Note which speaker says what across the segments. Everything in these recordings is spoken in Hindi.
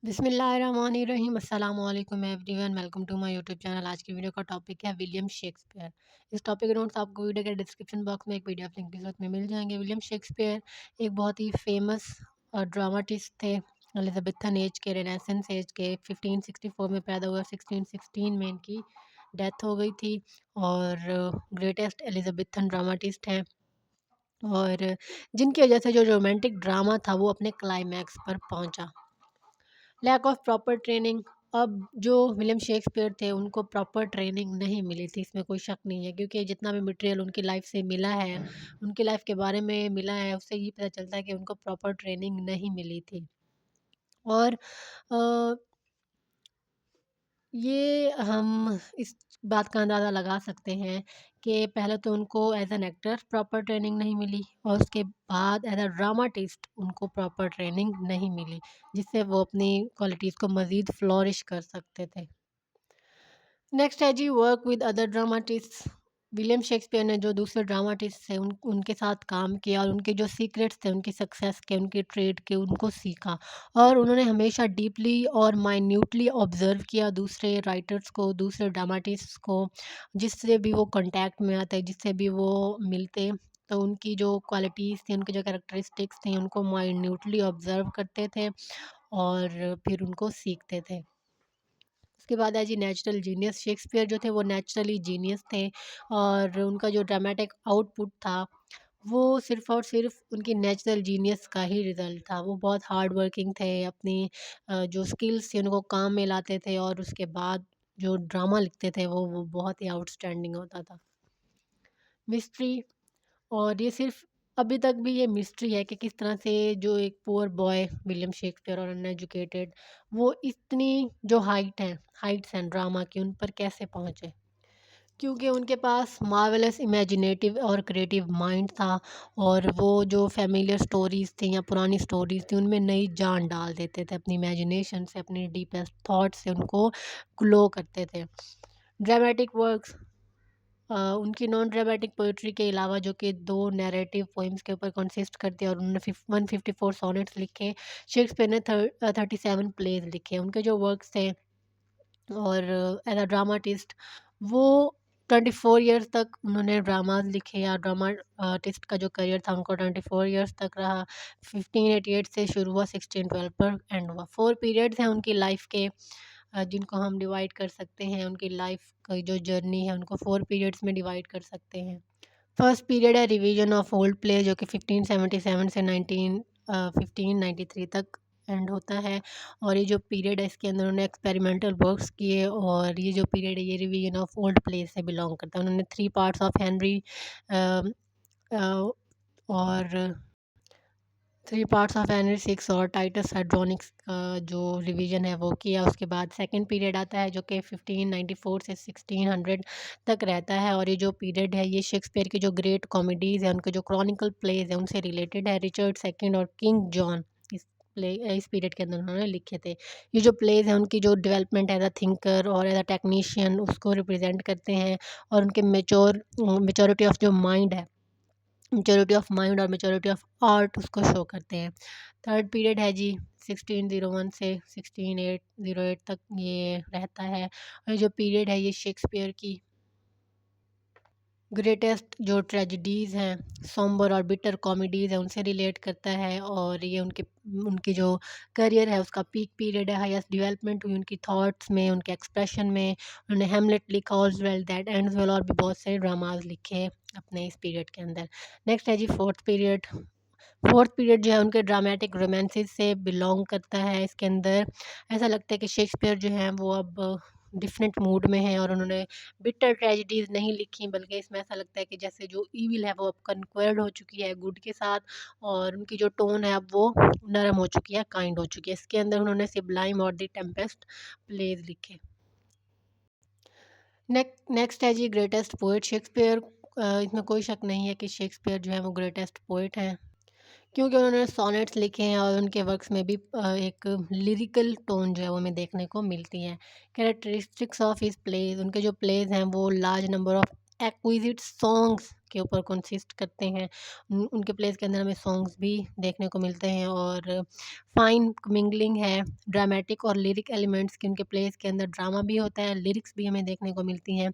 Speaker 1: बिस्मिल्लाहिर्रहमानिर्रहीम अस्सलाम वालेकुम everyone, welcome to my YouTube channel. आज की वीडियो का टॉपिक है विलियम शेक्सपियर। इस टॉपिक के नोट्स आपको वीडियो के डिस्क्रिप्शन बॉक्स में एक पीडीएफ लिंक के साथ में मिल जाएंगे। विलियम शेक्सपियर एक बहुत ही फेमस ड्रामाटिस्ट थे। एलिजाबेथन एज के, रेनेसेंस एज के, 1564 में पैदा हुआ, 1616 में इनकी डेथ हो गई थी और ग्रेटेस्ट एलिजाबेथन ड्रामाटिस्ट हैं और जिनकी वजह से जो रोमांटिक ड्रामा था वो अपने क्लाइमैक्स पर पहुंचा। Lack of proper training. अब जो विलियम शेक्सपियर थे उनको प्रॉपर ट्रेनिंग नहीं मिली थी, इसमें कोई शक नहीं है, क्योंकि जितना भी मटेरियल उनकी लाइफ से मिला है, उनकी लाइफ के बारे में मिला है, उससे ये पता चलता है कि उनको प्रॉपर ट्रेनिंग नहीं मिली थी। और ये हम इस बात का अंदाज़ा लगा सकते हैं कि पहले तो उनको as an actor proper training नहीं मिली और उसके बाद एज अ ड्रामाटिस्ट उनको प्रॉपर ट्रेनिंग नहीं मिली, जिससे वो अपनी क्वालिटीज़ को मज़ीद फ्लोरिश कर सकते थे। नेक्स्ट है जी work with other dramatist. William Shakespeare ने जो दूसरे ड्रामाटिस्ट थे उनके साथ काम किया और उनके जो सीक्रेट्स थे उनकी सक्सेस के, उनके ट्रेड के, उनको सीखा और उन्होंने हमेशा डीपली और माइन्यूटली ऑब्जर्व किया दूसरे राइटर्स को, दूसरे ड्रामाटिस्ट को, जिससे भी वो कांटेक्ट में आते, जिससे भी वो मिलते, तो उनकी जो क्वालिटीज़ थी, उनकी जो कैरेक्टरिस्टिक्स थी, उनको माइन्यूटली ऑब्जर्व करते थे और फिर उनको सीखते थे। उसके बाद है जी नेचुरल जीनियस। शेक्सपियर जो थे वो नेचुरली जीनियस थे और उनका जो ड्रामेटिक आउटपुट था वो सिर्फ़ और सिर्फ़ उनकी नेचुरल जीनियस का ही रिज़ल्ट था। वो बहुत हार्ड वर्किंग थे, अपनी जो स्किल्स थी उनको काम में लाते थे और उसके बाद जो ड्रामा लिखते थे वो बहुत ही आउटस्टैंडिंग होता था। मिस्ट्री। और ये सिर्फ़ अभी तक भी ये मिस्ट्री है कि किस तरह से जो एक पुअर बॉय विलियम शेक्सपियर और अनएजुकेटेड वो इतनी जो हाइट्स हैं ड्रामा की, उन पर कैसे पहुँचे। क्योंकि उनके पास मार्वेलस इमेजिनेटिव और क्रिएटिव माइंड था और वो जो फ़ैमिलियर स्टोरीज़ थी या पुरानी स्टोरीज़ थी उनमें नई जान डाल देते थे, अपनी इमेजिनेशन से, अपनी डीपेस्ट थॉट से उनको ग्लो करते थे। Dramatic works. उनकी नॉन ड्रामेटिक पोएट्री के अलावा जो कि 2 नैरेटिव पोएम्स के ऊपर कंसिस्ट करती है और उन्होंने 154 सोनेट्स लिखे। शेक्सपियर ने 37 प्लेज़ लिखे। उनके जो वर्क्स थे और एज़ अ ड्रामाटिस्ट वो 24 इयर्स तक उन्होंने ड्रामाज़ लिखे या ड्रामा आर्टिस्ट का जो करियर था उनको 24 इयर्स तक रहा। 1588 से शुरू हुआ, 1612 पर एंड हुआ। 4 पीरियड्स हैं उनकी लाइफ़ के, जिनको हम डिवाइड कर सकते हैं। उनकी लाइफ़ की जो जर्नी है उनको 4 पीरियड्स में डिवाइड कर सकते हैं। फर्स्ट पीरियड है रिवीजन ऑफ ओल्ड प्ले, जो कि 1577 से 1593 तक एंड होता है और ये जो पीरियड है इसके अंदर उन्होंने एक्सपेरिमेंटल वर्क्स किए और ये जो पीरियड है ये रिवीजन ऑफ ओल्ड प्ले से बिलोंग करता है। उन्होंने 3 पार्ट्स ऑफ हेनरी और 3 पार्ट्स ऑफ हेनरी सिक्स और टाइटस हाइड्रोनिक्स का जो रिवीजन है वो किया। उसके बाद सेकंड पीरियड आता है जो कि 1594 से 1600 तक रहता है और ये जो पीरियड है ये शेक्सपियर की जो ग्रेट कॉमेडीज़ हैं, उनके जो क्रॉनिकल प्लेज़ हैं उनसे रिलेटेड है। रिचर्ड सेकंड और किंग जॉन इस पीरियड के अंदर उन्होंने लिखे थे। ये जो प्लेज़ हैं उनकी जो डेवलपमेंट एज़ अ थिंकर और एज़ अ टेक्नीशियन उसको रिप्रेज़ेंट करते हैं और उनके मैच्योरिटी ऑफ जो माइंड है, मैच्योरिटी ऑफ माइंड और मैच्योरिटी ऑफ आर्ट उसको शो करते हैं। थर्ड पीरियड है जी 1601 से 1608 तक ये रहता है और ये जो पीरियड है ये शेक्सपियर की ग्रेटेस्ट जो ट्रेजेडीज़ हैं, सोम्बर और बिटर कॉमेडीज़ हैं उनसे रिलेट करता है और ये उनकी जो करियर है उसका पीक पीरियड है। हाईएस्ट डेवलपमेंट हुई उनकी थॉट्स में, उनके एक्सप्रेशन में। उन्होंने हेमलेट लिखा, ऑलवेल दैट एंड्स वेल और भी बहुत सारे ड्रामाज लिखे अपने इस पीरियड के अंदर। नेक्स्ट है जी फोर्थ पीरियड। फोर्थ पीरियड जो है उनके ड्रामेटिक रोमांसेस से बिलोंग करता है। इसके अंदर ऐसा लगता है कि शेक्सपियर जो हैं वो अब डिफरेंट मूड में हैं और उन्होंने बिटर ट्रेजेडीज़ नहीं लिखी, बल्कि इसमें ऐसा लगता है कि जैसे जो ईविल है वो अब कन्क्वर्ड हो चुकी है गुड के साथ और उनकी जो टोन है अब वो नरम हो चुकी है, काइंड हो चुकी है। इसके अंदर उन्होंने सिबलाइम और द टेम्पेस्ट प्लेज़ लिखे। नेक्स्ट है जी ग्रेटेस्ट पोएट शेक्सपियर। इसमें कोई शक नहीं है कि शेक्सपियर जो है वो ग्रेटेस्ट पोएट हैं, क्योंकि उन्होंने सोनेट्स लिखे हैं और उनके वर्क्स में भी एक लिरिकल टोन जो है वो हमें देखने को मिलती है। Characteristics of his plays. उनके जो प्लेज हैं वो large number of exquisite songs के ऊपर कंसिस्ट करते हैं। उनके प्लेस के अंदर हमें सॉन्ग्स भी देखने को मिलते हैं और फाइन मिंगलिंग है ड्रामेटिक और लिरिक एलिमेंट्स की। उनके प्लेस के अंदर ड्रामा भी होता है, लिरिक्स भी हमें देखने को मिलती हैं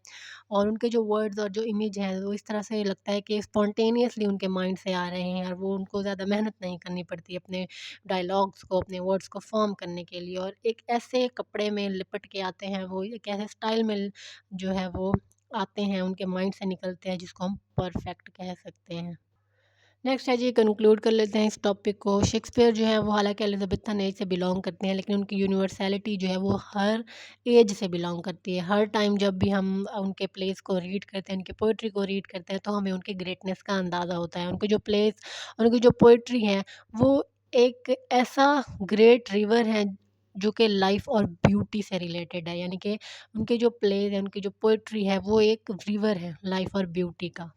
Speaker 1: और उनके जो वर्ड्स और जो इमेज है वो इस तरह से लगता है कि स्पॉन्टेनियसली उनके माइंड से आ रहे हैं और वो उनको ज़्यादा मेहनत नहीं करनी पड़ती अपने डायलॉग्स को, अपने वर्ड्स को फ़ॉर्म करने के लिए। और एक ऐसे कपड़े में लिपट के आते हैं वो, एक ऐसे स्टाइल में जो है वो आते हैं, उनके माइंड से निकलते हैं, जिसको हम परफेक्ट कह सकते हैं। नेक्स्ट है जी, कंक्लूड कर लेते हैं इस टॉपिक को। शेक्सपियर जो है वो हालांकि एलिजाबेथन एज से बिलोंग करते हैं, लेकिन उनकी यूनिवर्सैलिटी जो है वो हर एज से बिलोंग करती है। हर टाइम जब भी हम उनके प्लेस को रीड करते हैं, उनकी पोइट्री को रीड करते हैं, तो हमें उनके ग्रेटनेस का अंदाज़ा होता है। उनके जो प्लेस, उनकी जो पोइट्री है वो एक ऐसा ग्रेट रिवर है जो कि लाइफ और ब्यूटी से रिलेटेड है। यानी कि उनके जो प्लेस है, उनकी जो पोइट्री है वो एक रिवर है लाइफ और ब्यूटी का।